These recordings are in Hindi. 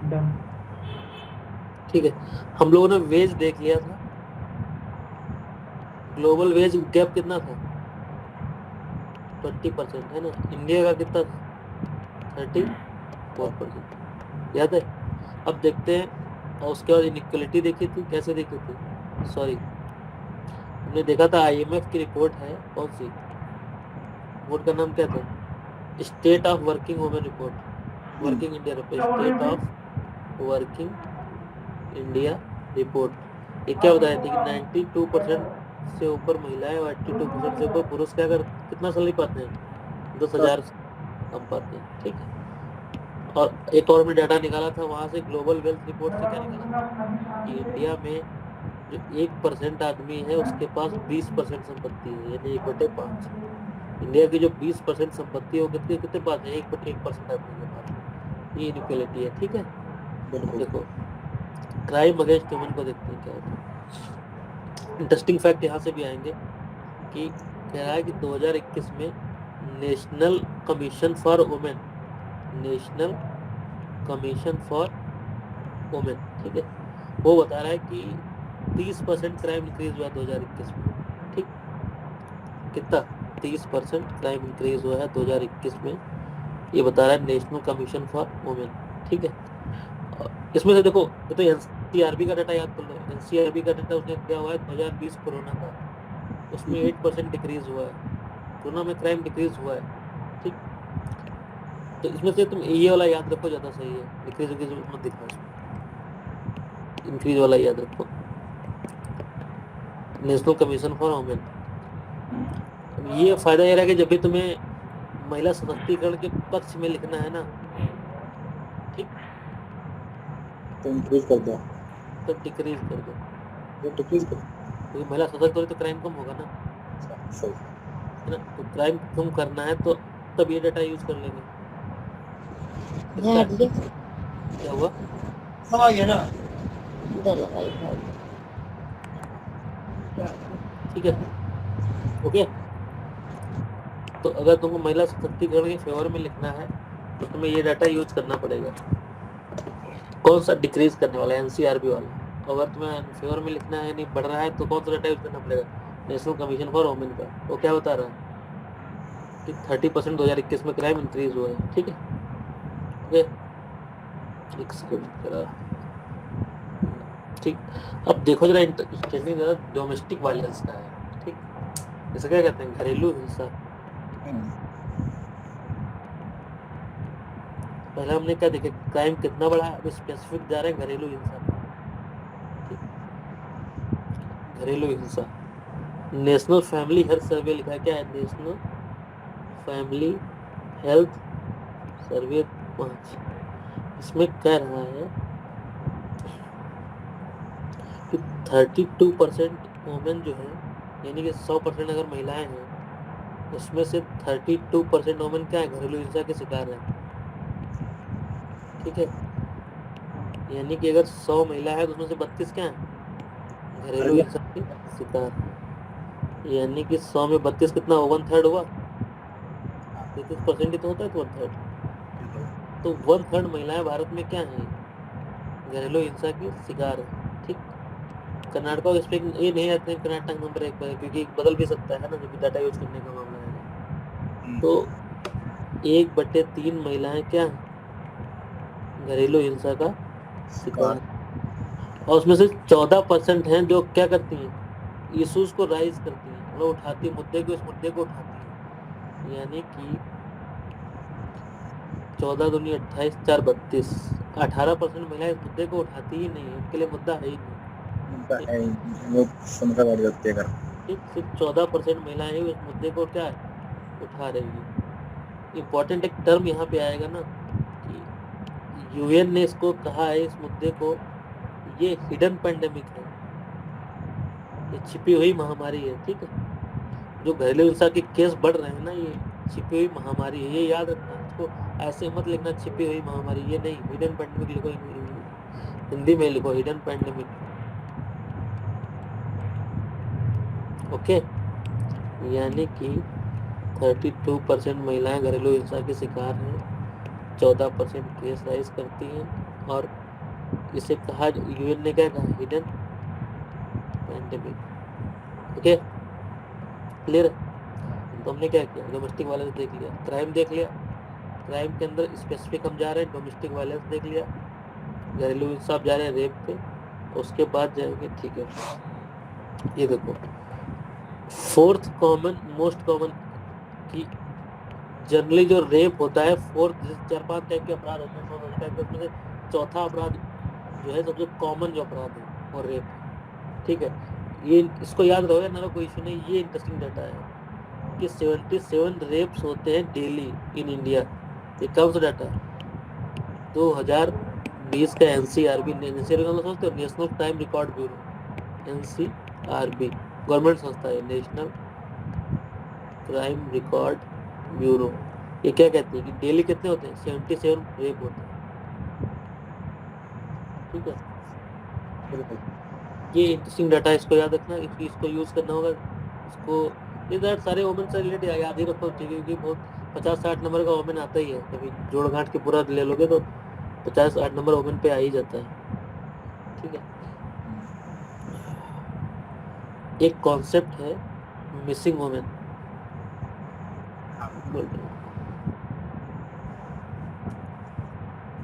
डन। ठीक है, हम लोगों ने वेज देख लिया था, ग्लोबल वेज गैप कितना था, 20% है ना, इंडिया का कितना था, 34%, याद है। अब देखते हैं, और उसके बाद इनइक्वलिटी देखी थी, कैसे देखी थी, सॉरी, हमने देखा था आईएमएफ की रिपोर्ट है, कौन सी रिपोर्ट का नाम क्या था, state of working women report, working India report, state of working India report. ये क्या बताया थी कि 92% से ऊपर महिलाएं और 82% से ऊपर पुरुष क्या कर कितना सैलरी पाते हैं, 10,000 कम पाते हैं, ठीक है। और एक और भी डाटा निकाला था वहां से, ग्लोबल वेल्थ रिपोर्ट से क्या निकाला था कि इंडिया में जो 1% आदमी है उसके पास 20% संपत्ति है, यानी 1/5। इंडिया की जो 20% संपत्ति है वो कितने कितने पास है, 1/1% आदमी के पास है। ये इनइक्वलिटी है, ठीक है। अब बिल्कुल। देखो, क्राइम अगेंस्ट वुमेन को देखते हैं क्या होता है। इंटरेस्टिंग फैक्ट यहाँ से भी आएंगे कि कह रहा है कि 2021 में national commission for women, national commission for women, ठीक है, वो बता रहा है कि 30% क्राइम इंक्रीज हुआ 2021 में, ठीक, कितना, 30% क्राइम इंक्रीज हुआ है 2021 में, ये बता रहा है नेशनल कमीशन फॉर वुमेन, ठीक है। इसमें से देखो, ये तो एनसीआरबी का डाटा याद कर लो, एनसीआरबी का डाटा उसने क्या हुआ है 2020 कोरोना का, उसमें 8% डिक्रीज हुआ है, कोरोना में क्राइम डिक्रीज हुआ है, ठीक। तो इसमें से तुम ये वाला याद रखो, ज्यादा सही है, डिक्रीज मत दिखाओ, इंक्रीज वाला याद रखो, नेशनल कमीशन फॉर वुमेन। ये फायदा ये रहा कि जब भी तुम्हें महिला सशक्तिकरण के पक्ष में लिखना है ना, ठीक, तो इंक्रीज कर दो, तो डिक्रीज कर दो, ये डिक्रीज कर क्योंकि महिला सशक्त होगी तो क्राइम कम होगा ना, दो। सही। है ना। तो क्राइम कम करना है तो तब ये डाटा यूज कर लेंगे। हाँ किसका, ये क्या हुआ, समझ गया ना। इधर लगाई भाई। ठीक है, ओके। तो अगर तुमको महिला सशक्तिकरण के फेवर में लिखना है तो तुम्हें ये डाटा यूज करना पड़ेगा, कौन सा डिक्रीज करने वाला है, एनसीआरबी वाला। अगर तुम्हें फेवर में लिखना है, नहीं बढ़ रहा है, तो कौन सा डाटा यूज करना पड़ेगा, नेशनल कमीशन फॉर वुमेन का। वो क्या बता रहा है कि 30% 2021 में क्राइम इंक्रीज हुआ है, ठीक है, ओके। एक सेकंड जरा, ठीक। अब देखो जरा, इंटरेस्टिंग जरा डोमेस्टिक वायलेंस का है, ठीक, इसे क्या कहते हैं, घरेलू हिंसा। पहले हमने क्या देखे, क्राइम कितना बढ़ा है, अब स्पेसिफिक जा रहे हैं घरेलू हिंसा पे, ठीक, घरेलू हिंसा। नेशनल फैमिली हेल्थ सर्वे लिखा है, क्या है, नेशनल फैमिली हेल्थ सर्वे 5, इसमें कह रहा है कि 32% वुमेन जो है, यानी कि 100% अगर महिलाएं हैं उसमें से 32% वुमेन क्या है, घरेलू हिंसा के शिकार है, ठीक है। यानी कि अगर 100 महिला है तो उसमें से 32 क्या है, घरेलू हिंसा के शिकार है। यानी कि 100 में 32 कितना हुआ, 1/3 हुआ, 33% ही तो होता है, तो 1/3, तो 1/3 महिलाएं भारत में क्या है, घरेलू हिंसा की शिकार है, ठीक। कर्नाटक और स्पेन ये नहीं आते हैं, कर्नाटक नंबर 1 पर है, क्योंकि बदल भी सकता है ना जब डाटा यूज करने का मामला है। तो 1/3 महिलाएं क्या है, घरेलू हिंसा का शिकार, और उसमें से 14% हैं जो क्या करती हैं, इश्यूज को राइज करती हैं, मतलब उठाती है मुद्दे को, इस मुद्दे को उठाती है। यानी कि 14 दूनी 28, 4 32, 18% महिलाएं इस मुद्दे को उठाती ही नहीं है, उनके लिए मुद्दा है ही नहीं, है वो समझा वाली होती है अगर। ठीक। सिर्फ 14% महिलाएं ही उस मुद्दे को क्या उठा रही है। इम्पोर्टेंट एक टर्म यहाँ पे आएगा ना कि यूएन ने इसको कहा है, इस मुद्दे को, ये हिडन पेंडेमिक है, ये छिपी हुई महामारी है, ठीक है। जो घरेलू हिंसा के केस बढ़ रहे हैं ना, ये छिपी हुई महामारी है, ये याद रखना। इसको ऐसे मत लिखना छिपी हुई महामारी, ये नहीं, हिडन पेंडेमिक लिखो, हिंदी में लिखो हिडन पेंडेमिक, ओके। यानी कि 32% महिलाएं घरेलू हिंसा के शिकार हैं, 14% केस राइज करती हैं और इसे कहा यूएन ने क्या कहा हिडन पैंडेमिक। ओके क्लियर है। तो हमने क्या किया डोमेस्टिक वायलेंस देख लिया, क्राइम देख लिया, क्राइम के अंदर स्पेसिफिक हम जा रहे हैं डोमेस्टिक वायलेंस देख लिया, घरेलू इंसाफ जा रहे हैं रेप पे, उसके बाद जाएंगे ठीक है ये देखो फोर्थ कॉमन मोस्ट कॉमन की जनरली जो रेप होता है फोर्थ 4-5 टाइप के अपराध होते हैं 100 टाइप के, उसमें से चौथा अपराध जो है सबसे कॉमन जो अपराध है और रेप। ठीक है ये इसको याद रहो ना, कोई इशू नहीं। ये इंटरेस्टिंग डाटा है कि 77 रेप्स होते हैं डेली इन इंडिया। ये कब से डाटा है 2020 का NCRB national crime record bureau NCRB government संस्था है नेशनल क्राइम रिकॉर्ड ब्यूरो। ये क्या कहती है कि डेली कितने होते हैं 77 रेप होते हैं। ठीक है बिल्कुल ये इंटरेस्टिंग डाटा है, इसको याद रखना, इसको यूज करना होगा। इसको ये सारे वोमेन से रिलेटेड याद ही रखो ठीक है क्योंकि बहुत 50-60 नंबर का वोमेन आता ही है, कभी जोड़ घाट के पूरा ले लोगे तो 50-60 नंबर वोमेन पे आ ही जाता है। ठीक है एक कॉन्सेप्ट है मिसिंग वोमेन,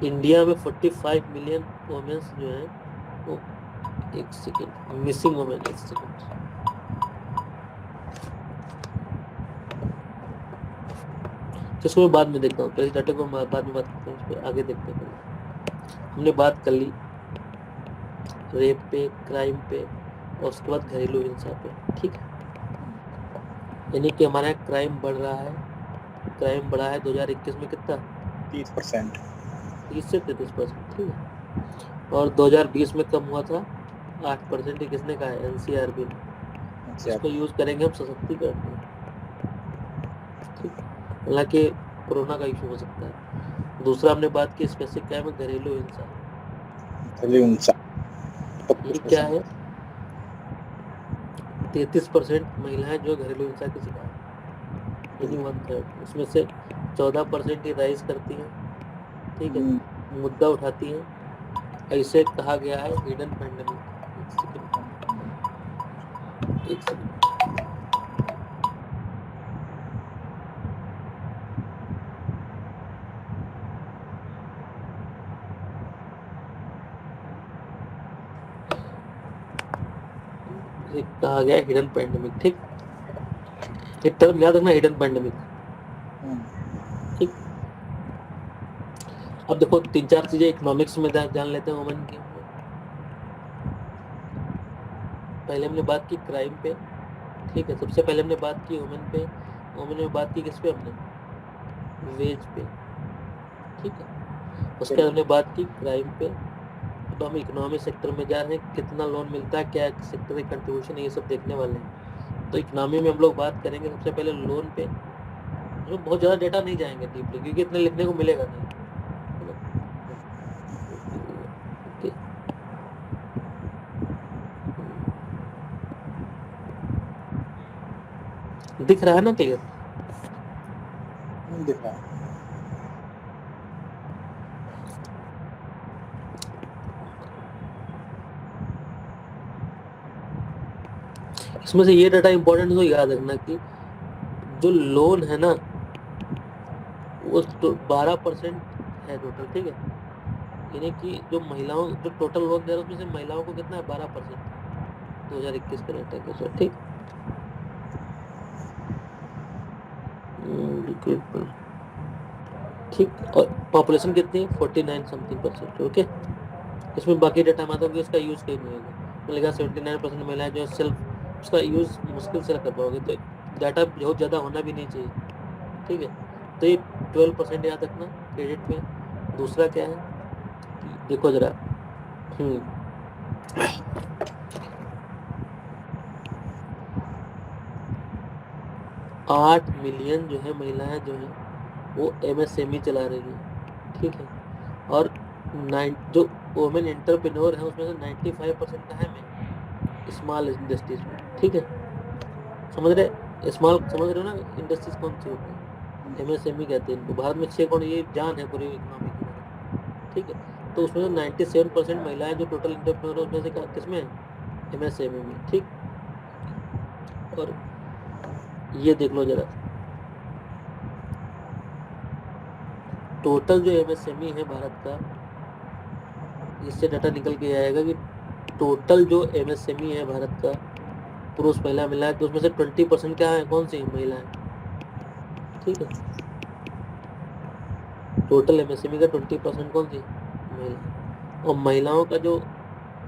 इंडिया में 45 मिलियन वोमेन्स जो है वो एक सेकेंड मिसिंग वोमेन, एक सेकेंड इसको मैं बाद में देखता हूँ, पहले डाटा को बाद में बात करते हैं, इस पर आगे देखते हैं। हमने बात कर ली रेप पे क्राइम पे और उसके बाद घरेलू हिंसा पे। ठीक है यानी कि हमारा क्राइम बढ़ रहा है, क्राइम बढ़ा है 2021 में कितना 30%। 30 से 33%। ठीक है और 2020 में कम हुआ था 8%। ही किसने कहा है एनसीआरबी ने। इसको यूज करेंगे हम सशक्तिकरण में। ठीक हालांकि कोरोना का इशू हो सकता है। दूसरा हमने बात की स्पेसिफिक क्या है घरेलू हिंसा, ये क्या है 33% महिलाएं जो घरेलू हिंसा की शिकार यानी 1/3, उसमें से 14% ही राइज करती हैं। ठीक है मुद्दा उठाती हैं, ऐसे कहा गया है हिडन पैंडेमिक। एक सेकंड कहा गया हिडन पैंडेमिक। ठीक एक टर्म याद रखना हिडन पैंडेमिक। ठीक अब देखो 3-4 चीजें इकोनॉमिक्स में जान लेते हैं वुमेन की। पहले हमने बात की क्राइम पे। ठीक है सबसे पहले हमने बात की वुमेन पे, वुमेन में बात की किस पे हमने वेज पे। ठीक है उसके बाद हमने बात की क्राइम पे। तो हम इकोनॉमिक सेक्टर में जा रहे हैं, कितना लोन मिलता है, क्या सेक्टर की कंट्रीब्यूशन है, ये सब देखने वाले हैं। तो इकोनॉमी में हम लोग बात करेंगे सबसे पहले लोन पे। तो बहुत ज़्यादा डेटा नहीं जाएंगे डीपली क्योंकि इतने लिखने को मिलेगा नहीं। दिख रहा है ना क्लियर? दिख रहा है। इसमें से ये डाटा इंपॉर्टेंट तो याद रखना कि जो लोन है ना वो 12% है टोटल। ठीक है यानी कि जो महिलाओं जो टोटल लोन दे रहे हैं उसमें से महिलाओं को कितना है 12% 2021 का डेटा के साथ। ठीक ठीक और पॉपुलेशन कितनी है 49 समथिंग %। ओके इसमें बाकी डाटा मतलब कि इसका यूज कहीं नहीं होगा, मिलेगा 79% महिलाएं जो सेल्फ उसका यूज मुश्किल से कर पाओगे, तो डाटा बहुत ज़्यादा होना भी नहीं चाहिए। ठीक है तो ये 12% याद रखना क्रेडिट में। दूसरा क्या है देखो जरा 8 मिलियन जो है महिलाएं जो है वो MSME चला रही है। ठीक है और जो वुमेन एंटरप्रेन्योर है उसमें से 95% का है में स्मॉल इंडस्ट्रीज में। ठीक है समझ रहे हो ना इंडस्ट्रीज कौन सी होती है MSME कहते हैं इनको। भारत में 6 करोड़, ये जान है पूरी इकोनॉमी की भारत, ठीक है। तो उसमें से 97% महिलाएं जो टोटल एंटरप्रेन्योर उसमें से किसमें है, MSME में, ठीक। और ये देख लो जरा, टोटल जो MSME है भारत का, इससे डाटा निकल के आएगा कि टोटल जो MSME है भारत का, पुरुष महिला मिला तो उसमें से 20% क्या है, कौन सी महिलाएं, ठीक है। टोटल MSME का 20% कौन सी, महिला। और महिलाओं का जो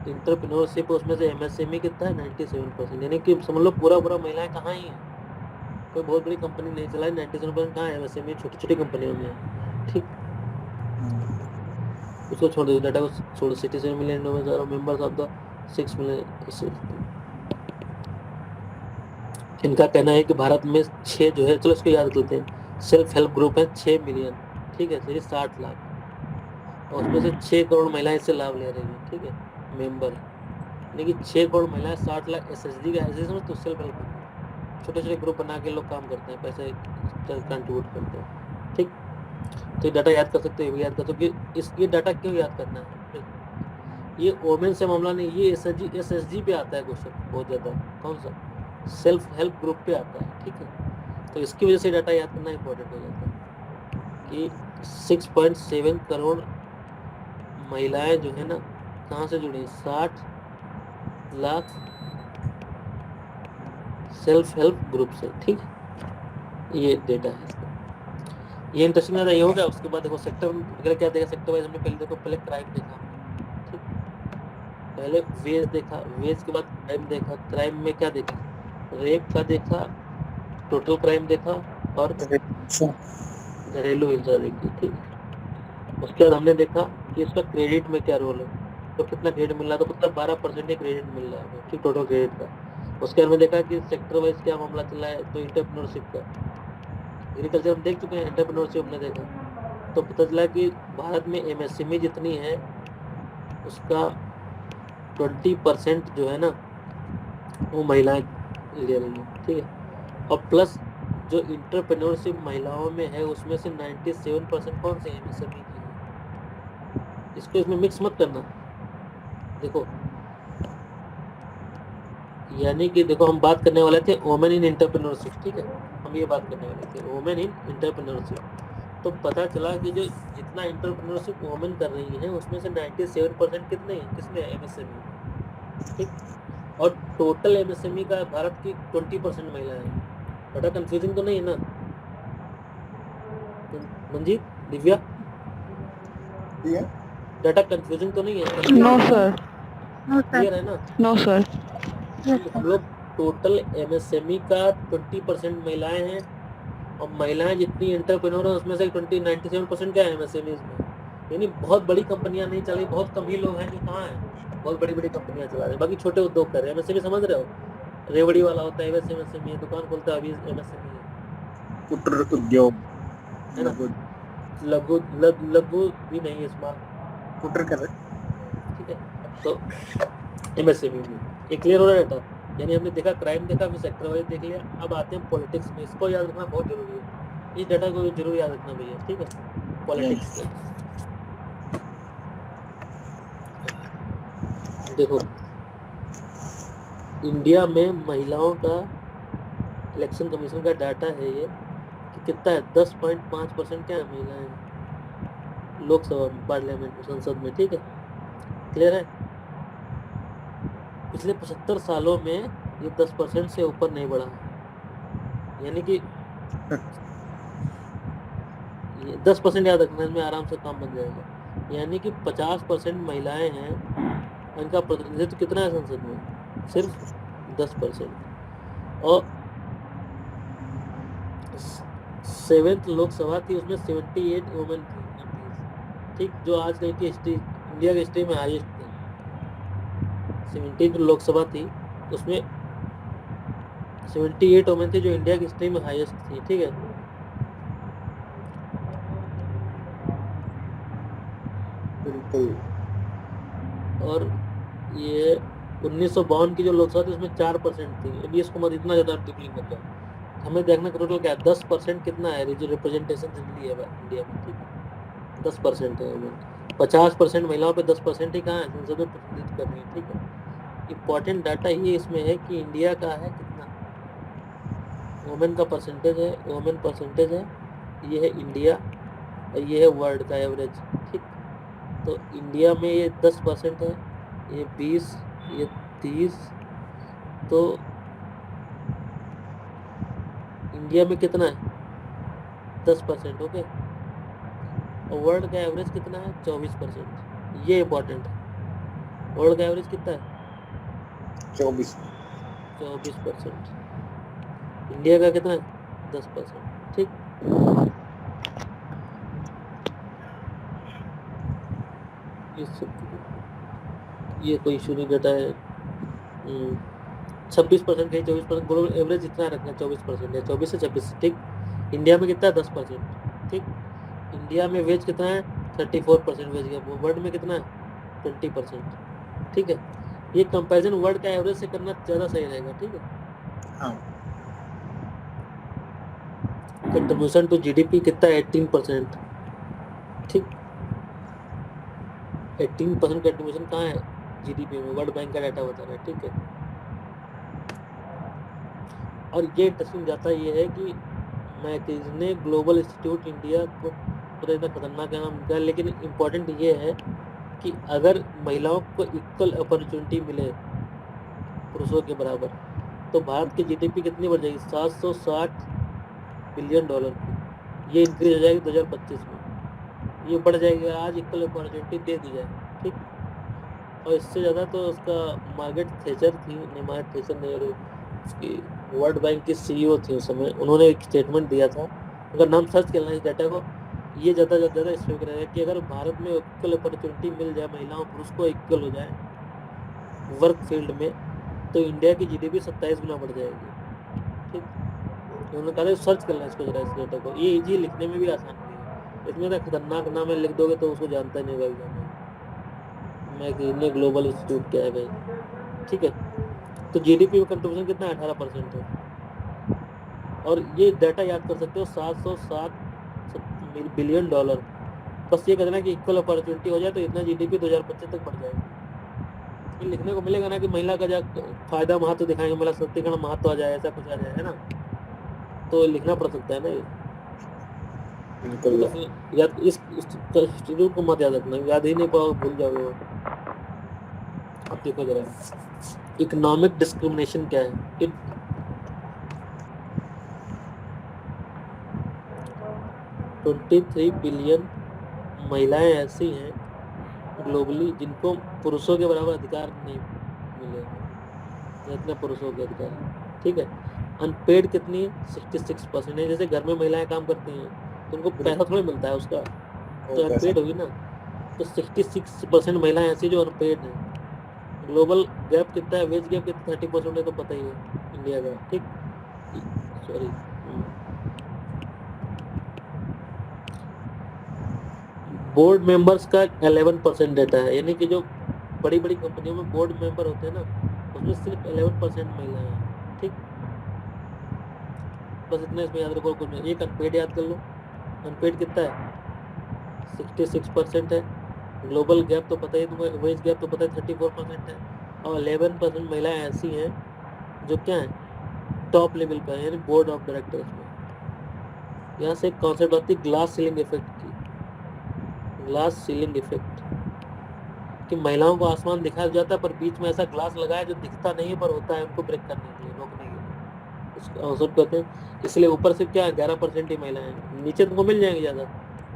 इंटरप्रेन्योरशिप उसमें से MSME कितना है, 97%। यानी कि समझ लो पूरा महिलाएं कहाँ ही है, कोई बहुत बड़ी कंपनी नहीं चलाई, 97% कहाँ है, MSME छोटी छोटी कंपनियों में है, ठीक। उसको छोड़ दो, डाटा को छोड़ो। 67 million members of the 6 million. इनका कहना है कि भारत में 6 जो है, चलो इसको याद करते हैं, सेल्फ हेल्प ग्रुप है 6 मिलियन, ठीक है, यानी 60 लाख, और उसमें से 6 करोड़ महिलाएं इससे लाभ ले रही हैं, ठीक है, मेंबर। यानी कि 6 करोड़ महिलाएं, 60 लाख SHG का, SHG समझ तो सेल्फ हेल्प, छोटे छोटे ग्रुप बना के लोग काम करते हैं, पैसे कंट्रीब्यूट करते हैं, ठीक। तो ये डाटा याद कर सकते हो, याद कर सकते हो कि ये डाटा क्यों याद करना है, ये वोमेन से मामला नहीं, ये SHG पे आता है क्वेश्चन बहुत ज़्यादा। कौन सा, सेल्फ हेल्प ग्रुप पे आता है, ठीक है। तो इसकी वजह से डाटा याद करना इंपॉर्टेंट हो जाता है कि 6.7 करोड़ महिलाएं जो है ना, कहाँ से जुड़ी, 60 लाख सेल्फ हेल्प ग्रुप से, ठीक। ये डेटा है इसका। ये इंटरेस्टिंग ज़्यादा ये हो गया। उसके बाद देखो सेक्टर वगैरह क्या देखा, सेक्टर वाइज हमने पहले देखो, पहले क्राइम देखा, ठीक। पहले वेज देखा, वेज के बाद क्राइम देखा। क्राइम में क्या देखा, रेप का देखा, टोटल क्राइम देखा, और घरेलू हिंसा देखी, ठीक। उसके बाद हमने देखा कि इसका क्रेडिट में क्या रोल है, तो कितना क्रेडिट मिल रहा है, तो मतलब 12% क्रेडिट मिल रहा है, ठीक, टोटल क्रेडिट का। उसके बाद में देखा कि सेक्टर वाइज क्या मामला चल रहा है, तो इंटरप्रेन्योरशिप का, एग्रीकल्चर हम देख चुके हैं, एंटरप्रेन्योरशिप हमने देखा। तो पता चला कि भारत में MSME जितनी है उसका 20% जो है ना, वो महिलाएं ले रही हैं, ठीक है। और प्लस जो इंटरप्रेन्योरशिप महिलाओं में है उसमें से 97% कौन से MSME की है। इसको इसमें मिक्स मत करना, देखो, यानी कि देखो हम बात करने वाले थे वोमेन इन एंटरप्रेन्योरशिप, ठीक है, हम ये बात करने वाले थे वोमेन इन एंटरप्रेन्योरशिप। तो पता चला कि जो जितना एंटरप्रेन्योरशिप वोमेन कर रही है उसमें से 97% कितने हैं, किसमें है, MSME, ठीक। और टोटल MSME का भारत की 20% महिलाएं हैं। बड़ा कंफ्यूजिंग तो नहीं है ना मंजीत, दिव्या, डाटा कंफ्यूजिंग तो नहीं है, नो सर, क्लियर है ना। No sir. हम लोग टोटल MSME का 20% महिलाएं हैं, और महिलाएं जितनी एंटरप्रेन्योर है उसमें से 97% क्या है MSME में। यानी बहुत बड़ी कंपनियां नहीं चल रही, बहुत कम ही लोग हैं जो कहाँ हैं, बहुत बड़ी बड़ी कंपनियां चला रहे हैं, बाकी छोटे उद्योग कर रहे हैं। MSME समझ रहे हो, रेवड़ी वाला होता है वैसे MSME है, दुकान खोलता है अभी MSME है, कुटीर उद्योग है ना, लघु लघु भी नहीं है, स्मॉल कुटीर कर रहे, ठीक है। तो MSME में ये क्लियर हो रहा है डाटा। यानी हमने देखा क्राइम देखा, फिर सेक्टर वाइज देख लिया। अब आते हैं पॉलिटिक्स में, इसको याद रखना बहुत जरूरी है, इस डाटा को जरूर याद रखना भैया, ठीक है। पॉलिटिक्स देखो, इंडिया में महिलाओं का इलेक्शन कमीशन का डाटा है ये कि कितना है, 10.5% क्या है महिलाएं लोकसभा में, पार्लियामेंट में, संसद में, ठीक है, क्लियर है। पिछले 75 सालों में ये 10% से ऊपर नहीं बढ़ा, यानी कि ये 10% याद रखना, इसमें आराम से काम बन जाएगा। यानी कि 50% महिलाएं हैं, इनका प्रतिनिधित्व कितना है संसद में, सिर्फ 10%। और 7th लोकसभा थी, उसमें 78 वुमेन थी MPs, ठीक, जो आज कल की हिस्ट्री, इंडिया की हिस्ट्री में हाईएस्ट थी। 70 लोकसभा थी, उसमें 78 वुमेन थी, जो इंडिया की हिस्ट्री में हाईएस्ट थी, ठीक है। बिल्कुल। और ये 1952 की जो लोकसभा थी उसमें 4% थी। अभी इसको मत इतना ज़्यादा डीपली मत जाओ, हमें देखना टोटल क्या है, 10% कितना है जो रिप्रेजेंटेशन जनरली है इंडिया में, ठीक है, 10% है वुमेन। 50% महिलाओं पे 10% ही कहाँ है, संसद में प्रतिनिधित्व कर रही है, ठीक है। इम्पोर्टेंट डाटा ये इसमें है कि इंडिया का है कितना वुमेन का परसेंटेज है, वुमेन परसेंटेज है, ये है इंडिया और ये है वर्ल्ड का एवरेज, ठीक। तो इंडिया में ये 10% है, ये 20, ये 30, तो इंडिया में कितना है 10%, ओके। और वर्ल्ड का एवरेज कितना है 24%, ये इंपॉर्टेंट है। वर्ल्ड का एवरेज कितना है 24 24%, इंडिया का कितना है 10%, ठीक। ये कोई इशू नहीं, डेटा है 26% कहीं 24%, ग्लोबल एवरेज इतना रखना 24% है, 24 से 26, ठीक। इंडिया में कितना है 10%, ठीक। इंडिया में वेज कितना है 34% वेज गैप, वर्ल्ड में कितना है 20%, ठीक है। ये कंपैरिजन वर्ल्ड का एवरेज से करना ज़्यादा सही रहेगा, ठीक है। हाँ कंट्रीब्यूशन टू जीडीपी कितना है 18%, ठीक। 18% कंट्रीब्यूशन कहाँ है जीडीपी में, वर्ल्ड बैंक का डाटा बता रहा है, ठीक है। और ये इंटरेस्टिंग डाटा ये है कि मैकेज ने ग्लोबल इंस्टीट्यूट इंडिया को पूरा इतना खतरनाक नाम दिया, लेकिन इम्पोर्टेंट ये है कि अगर महिलाओं को इक्वल अपॉर्चुनिटी मिले पुरुषों के बराबर, तो भारत की जीडीपी कितनी बढ़ जाएगी 760 बिलियन डॉलर की। ये इंक्रीज हो जाएगी 2025 में, ये बढ़ जाएगी आज इक्वल अपॉर्चुनिटी दे दी जाए, ठीक। और इससे ज़्यादा तो उसका मार्गरेट थैचर थी, नहीं मार्गरेट थैचर नहीं, उसकी वर्ल्ड बैंक की सीईओ थी उस समय, उन्होंने एक स्टेटमेंट दिया था, अगर नाम सर्च करना इस डाटा को, ये ज़्यादा इस पर रहेगा कि अगर भारत में इक्वल अपॉर्चुनिटी मिल जाए, महिलाओं पुरुष को इक्वल हो जाए वर्क फील्ड में, तो इंडिया की जीडीपी 27 गुना बढ़ जाएगी, ठीक। उन्होंने कहा सर्च करना इसको जरा, इस डाटा को, ये इजी लिखने में भी आसान नहीं है, इसमें तो खतरनाक नाम है, लिख दोगे तो उसको जानता नहीं होगा एग्जाम में। मैं ग्लोबल इंस्टीट्यूट क्या है भाई, ठीक है। तो जीडीपी में कंट्रीब्यूशन कितना है 18% है। और ये डाटा याद कर सकते हो 707 बिलियन डॉलर, बस ये कहना कि इक्वल अपॉर्चुनिटी हो जाए तो इतना जीडीपी 2025 तक बढ़ जाएगी। ये लिखने को मिलेगा ना कि महिला का जा फायदा महत्व दिखाएंगे, महिला सशक्तिकरण महत्व आ जाए, ऐसा कुछ आ जाए, है ना, तो लिखना पड़ सकता है ना ये। बिल्कुल। तो फिर याद इस इंस्टीट्यूट को मत याद रखना, याद ही नहीं पाओ भूल जाओगे वो। अब देखो जरा इकोनॉमिक डिस्क्रिमिनेशन क्या है। 23 बिलियन महिलाएं ऐसी हैं ग्लोबली जिनको पुरुषों के बराबर अधिकार नहीं मिले हैं जितने पुरुषों के अधिकार हैं, ठीक है। अनपेड कितनी है 66% है, जैसे घर में महिलाएं काम करती हैं तो उनको पैसा थोड़ा मिलता है उसका, तो अनपेड होगी ना, तो 66% महिलाएं ऐसी जो अनपेड हैं। ग्लोबल गैप कितना है, वेज गैप कितना 30% है, तो पता ही है इंडिया का, ठीक। सॉरी, बोर्ड मेंबर्स का 11% डाटा है, यानी कि जो बड़ी बड़ी कंपनियों में बोर्ड मेंबर होते हैं ना, उसमें सिर्फ 11% महिलाएं हैं, ठीक। बस इतना इसमें याद रखो, कुछ नहीं। एक अनपेड याद कर लो, अनपेड कितना है 66% है। ग्लोबल गैप तो पता ही तुम्हें, वेज गैप तो पता है 34% है। और 11% महिलाएं ऐसी हैं जो क्या है टॉप लेवल पर है, यानी बोर्ड ऑफ डायरेक्टर्स में। यहाँ से एक कॉन्सेप्ट आती है ग्लास सीलिंग इफेक्ट की, ग्लास सीलिंग इफेक्ट, कि महिलाओं को आसमान दिखाया जाता है पर बीच में ऐसा ग्लास लगा है जो दिखता नहीं है पर होता है उनको ब्रेक करने के लिए, रोकने के लिए, उसको अवसर कहते हैं। इसलिए ऊपर से क्या 11% ही महिलाएं हैं, नीचे तुमको मिल जाएंगे ज़्यादा,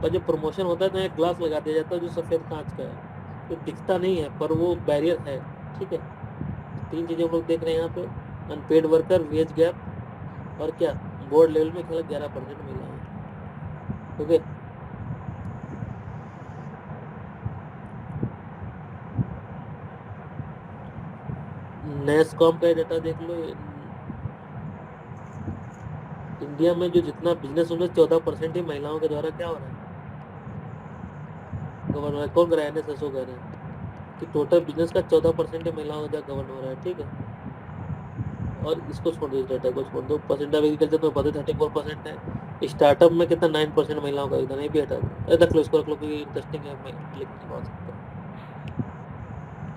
पर जब प्रमोशन होता है तो एक ग्लास लगा दिया जाता है जो सफ़ेद कांच का है, जो दिखता नहीं है पर वो बैरियर है, ठीक है। तीन चीज़ें हम लोग देख रहे हैं यहाँ पे, अनपेड वर्कर, वेज गैप, और क्या बोर्ड लेवल में केवल 11% महिलाएं, ओके। नेस्कॉम का डाटा देख लो, इंडिया में जो जितना बिजनेस उनमें 14% ही महिलाओं के द्वारा क्या हो रहा है, गवर्न हो रहा है। कौन कर रहा है, NSSO कह रहे हैं कि टोटल बिजनेस का 14% ही महिलाओं के द्वारा गवर्न हो रहा है, ठीक है। और इसको छोड़ दो, इस डाटा को छोड़ दो। परसेंट ऑफ एग्रीकल्चर तो पता 34% है। स्टार्टअप में कितना 9% महिलाओं का योगदान है, ये भी हटा दो। रख लो इसको, रख लो क्योंकि इंटरेस्टिंग है, मैं लिख नहीं पा सकता।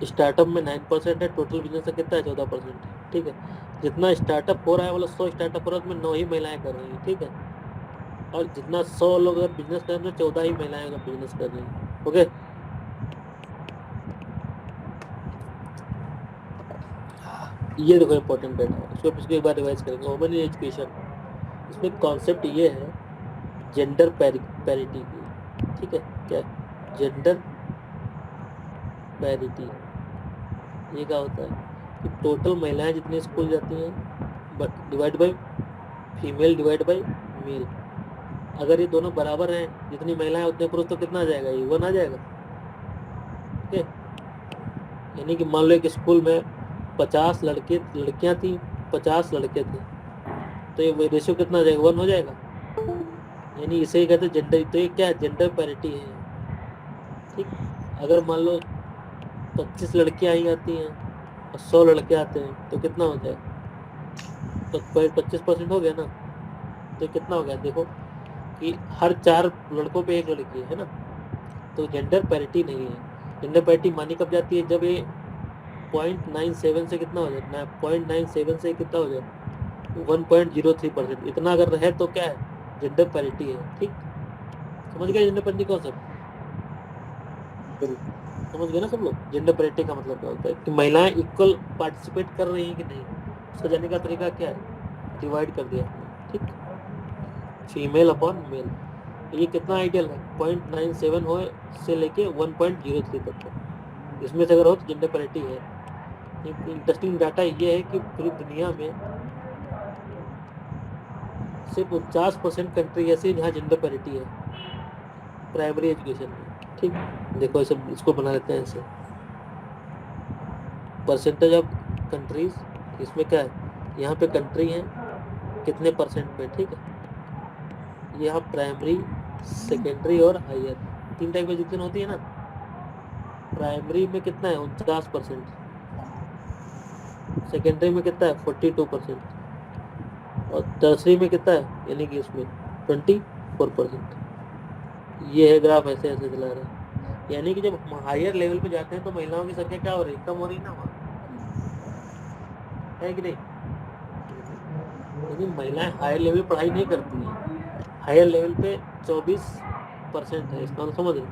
स्टार्टअप में 9% है, टोटल बिजनेस का कितना है 14%। ठीक है, जितना स्टार्टअप हो रहा है, मतलब 100 स्टार्टअप हो रहा है, उसमें 9 ही महिलाएं कर रही हैं। ठीक है, और जितना 100 लोग अगर बिजनेस कर रहे हैं, 14 ही महिलाएं अगर बिजनेस कर रही हैं। ओके, ये देखो इंपॉर्टेंट डाटा है, इसको एक बार रिवाइज करेंगे। वुमेन इन एजुकेशन, इसमें कॉन्सेप्ट ये है जेंडर पैरिटी की। ठीक है, क्या जेंडर पैरिटी, ये क्या होता है कि टोटल महिलाएं जितनी स्कूल जाती हैं but divide by female divide by male, अगर ये दोनों बराबर हैं, जितनी महिलाएं उतने पुरुष, तो कितना आ जाएगा, ये 1 आ जाएगा। ठीक है, यानी कि मान लो एक स्कूल में 50 लड़कियां थी, 50 लड़के थे, तो ये रेशियो कितना आ जाएगा, 1 हो जाएगा। यानी इसे ही कहते हैं जेंडर। तो ये क्या है, जेंडर पैरिटी है। ठीक, अगर मान लो 25 लड़कियां आई आती हैं और 100 लड़के आते हैं, तो कितना हो जाएगा, तो 25% हो गया ना। तो कितना हो गया, देखो कि हर 4 लड़कों पे 1 लड़की है ना। तो जेंडर पैरिटी नहीं है। जेंडर पैरिटी मानी कब जाती है, जब ये 0.97 से कितना हो जाए, 0.97 से कितना हो जाए, 1.03%। इतना अगर रहे तो क्या है, जेंडर पैरिटी है। ठीक, समझ गए जेंडर पैरिटी कॉन्सेप्ट, समझ गए ना सब लोग। जेंडर पैरिटी का मतलब क्या होता है कि महिलाएं इक्वल पार्टिसिपेट कर रही हैं कि नहीं, उसका जानने का तरीका क्या है, डिवाइड कर दिया आपने। ठीक, फीमेल अपॉन मेल, ये कितना आइडियल है, 0.97 हो से लेके 1.03 तक का। इसमें से अगर हो तो जेंडर पैरिटी है। इंटरेस्टिंग डाटा ये है कि पूरी दुनिया में सिर्फ 49% कंट्री ऐसी जहाँ जेंडर पैरिटी है प्राइमरी एजुकेशन में। ठीक, देखो इसे, इसको बना लेते हैं ऐसे, परसेंटेज ऑफ कंट्रीज, इसमें क्या है, यहाँ पे कंट्री है कितने परसेंट पे। ठीक है, यहाँ प्राइमरी, सेकेंडरी और हायर, 3 टाइप की एजुकेशन होती है ना। प्राइमरी में कितना है, 49%, सेकेंडरी में कितना है, 42%, और टर्सरी में कितना है, यानी कि इसमें 24%। ये है ग्राफ, ऐसे ऐसे चला रहा है। यानी कि जब हायर लेवल पे जाते हैं तो महिलाओं की संख्या क्या हो रही है, कम हो रही ना वहाँ, है कि नहीं। लेकिन महिलाएं हायर लेवल पे पढ़ाई नहीं करती हैं। हायर लेवल पे 24% है, इसका समझ रहे,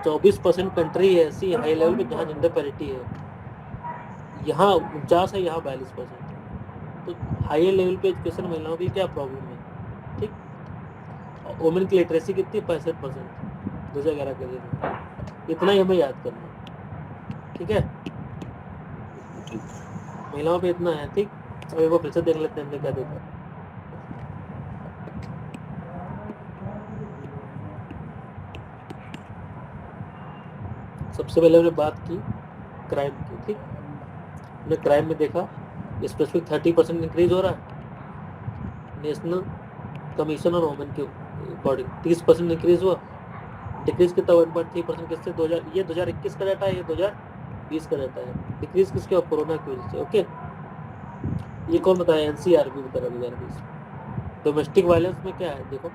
24% कंट्री है ऐसी हाई लेवल पे जहाँ जेंडर पैरिटी है। यहाँ 49 है, यहाँ 42%। तो हायर लेवल पे एजुकेशन महिलाओं की क्या प्रॉब्लम है। ठीक, वुमेन की लिटरेसी कितनी, 65% 2011 के दिन। इतना ही हमें याद करना है। ठीक है, महिलाओं पे इतना है। ठीक, अब एक बार फिर से देख लेते हैं हमने क्या देखा। सबसे पहले हमने बात की क्राइम की। ठीक, हमने क्राइम में देखा स्पेसिफिक 30% इंक्रीज हो रहा है, नेशनल कमीशन ऑन वुमेन के अकॉर्डिंग 30% इंक्रीज हुआ। डिक्रीज कितना, 1.3% किससे, 2000, ये 2021 का डाटा है, ये 2020 का डाटा है। डिक्रीज किसके, कोरोना की वजह से। ओके, ये कौन बताया, एनसीआरबी बता रहा 2020। डोमेस्टिक वायलेंस में क्या है, देखो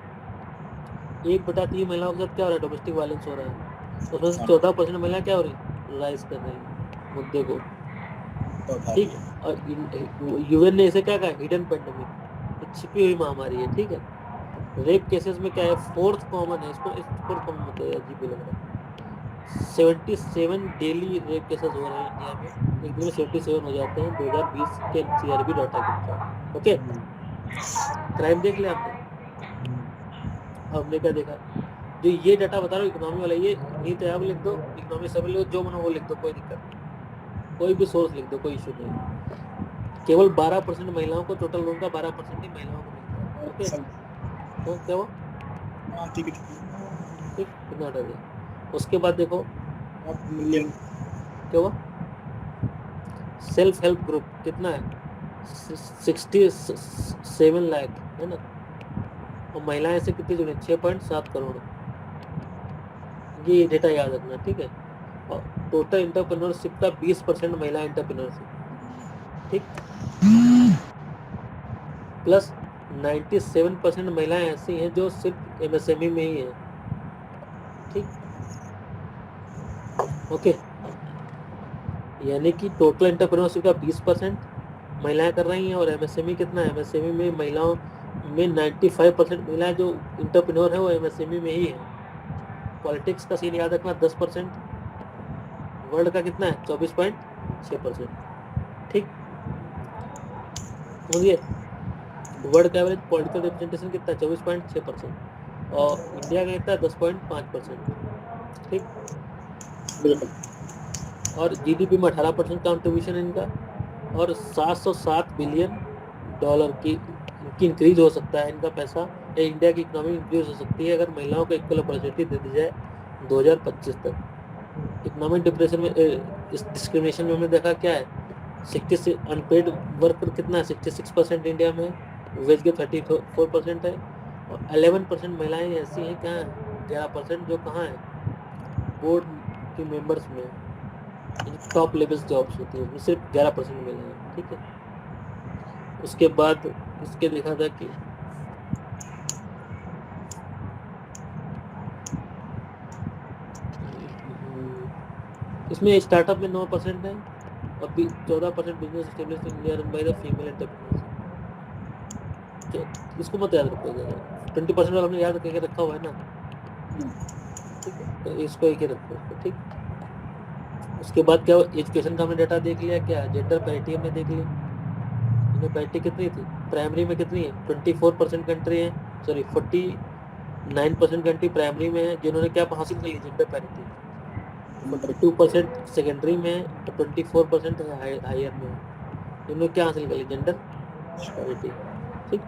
1/3 महिलाओं के साथ क्या हो रहा है, डोमेस्टिक वायलेंस हो रहा है। उसमें से 14% महिलाएं क्या हो रही, राइज कर रही है मुद्दे को। ठीक, और यूएन ने इसे क्या कहा, हिडन पेंडेमिक, छिपी हुई महामारी है। ठीक है, रेप केसेस में क्या है, 4th कॉमन है, इसको 4th कॉमन मतलब अजीब लग रहा है। 77 डेली रेप केसेस हो रहे हैं इंडिया में, एक दिन में 77 हो जाते हैं 2020 के एनसीआरबी डाटा के अनुसार। ओके, क्राइम देख लिया आपने। हमने क्या देखा, जो ये डाटा बता रहा हूँ इकोनॉमी वाला, ये नीति आयोग लिख दो, इकोनॉमी सब लिख दो, जो मनो वो लिख दो, कोई दिक्कत नहीं, कोई भी सोर्स लिख दो, कोई इशू नहीं। केवल 12% महिलाओं को, टोटल लोन का 12% ही महिलाओं को मिलता है। ओके, तो क्या हुआ, ठीक है, ठीक, कितना हटा दिया। उसके बाद देखो क्या हुआ, सेल्फ हेल्प ग्रुप कितना है, 67 लाख है ना, और महिलाएं से कितनी जुड़ी, 6.7 करोड़। ये डेटा याद रखना। ठीक है, और टोटल इंटरप्रेन्योरशिप का 20% महिला इंटरप्रेन्योरशिप। ठीक, प्लस 97% महिलाएं ऐसी हैं जो सिर्फ एमएसएमई में ही है। ठीक, ओके, यानी कि टोटल एंटरप्रेन्योरशिप का 20% महिलाएं कर रही हैं, और एमएसएमई कितना है, एमएसएमई में महिलाओं में 95% महिलाएं जो इंटरप्रेन्योर है वो एमएसएमई में ही है। पॉलिटिक्स का सीन याद रखना 10%, वर्ल्ड का कितना है 24.6%। ठीक, समझिए, वर्ल्ड का एवरेज पॉलिटिकल रिप्रेजेंटेशन कितना है 24.6%, और इंडिया का कितना है 10.5%। ठीक, बिल्कुल। और जीडीपी में 18% कंट्रीब्यूशन है इनका, और 707 बिलियन डॉलर की इंक्रीज हो सकता है इनका पैसा, या इंडिया की इकोनॉमी इंक्रीज हो सकती है अगर महिलाओं को इक्वल अपॉर्चुनिटी दे दी जाए 2025 तक। इकोनॉमिक डिप्रेशन में इस डिस्क्रिमिनेशन में हमने देखा क्या है, 66 अनपेड वर्क कितना है 66% इंडिया में, वेज के 34% है, और 11% महिलाएं ऐसी हैं, क्या है 11% जो कहाँ है बोर्ड के मेंबर्स में, टॉप लेवल जॉब्स होती है उसमें सिर्फ 11% महिलाएं हैं। ठीक है, उसके बाद इसके देखा था कि इसमें स्टार्टअप में 9% है, और 14% business established in India run by the female entrepreneurs. इसको मत याद रखो ज़्यादा, 20% वाला हमने याद करके रखा हुआ है ना। ठीक है, तो इसको एक ही रखो इसको। ठीक, उसके बाद क्या, एजुकेशन का हमने डाटा देख लिया, क्या जेंडर पैरिटी हमने देख ली, इनमें पैरिटी कितनी थी, प्राइमरी में कितनी है 24% कंट्री है, सॉरी 49% कंट्री प्राइमरी में है जिन्होंने क्या हासिल कर ली जेंडर पैरिटी, 42% सेकेंडरी में है, और 24% है हायर में है, इन्होंने क्या हासिल कर ली जेंडर पैरिटी। ठीक,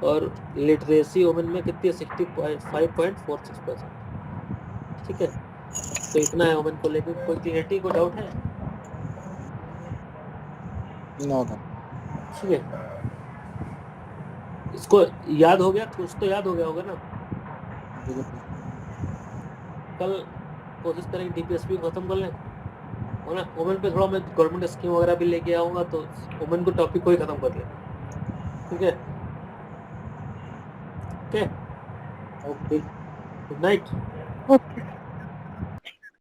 और लिटरेसी वुमेन में कितनी है 65.46%। ठीक है, तो इतना है वुमेन को लेकर, कोई क्लियरिटी को डाउट है? नो। ठीक है, इसको याद हो गया, कुछ तो याद हो गया होगा ना। कल कोशिश करेंगे डीपीएसपी खत्म कर लें, और ना वुमेन पे थोड़ा मैं गवर्नमेंट स्कीम वगैरह भी लेके आऊँगा, तो वुमेन को टॉपिक को ही खत्म कर लें। ठीक है, okay, okay. Good night. Okay.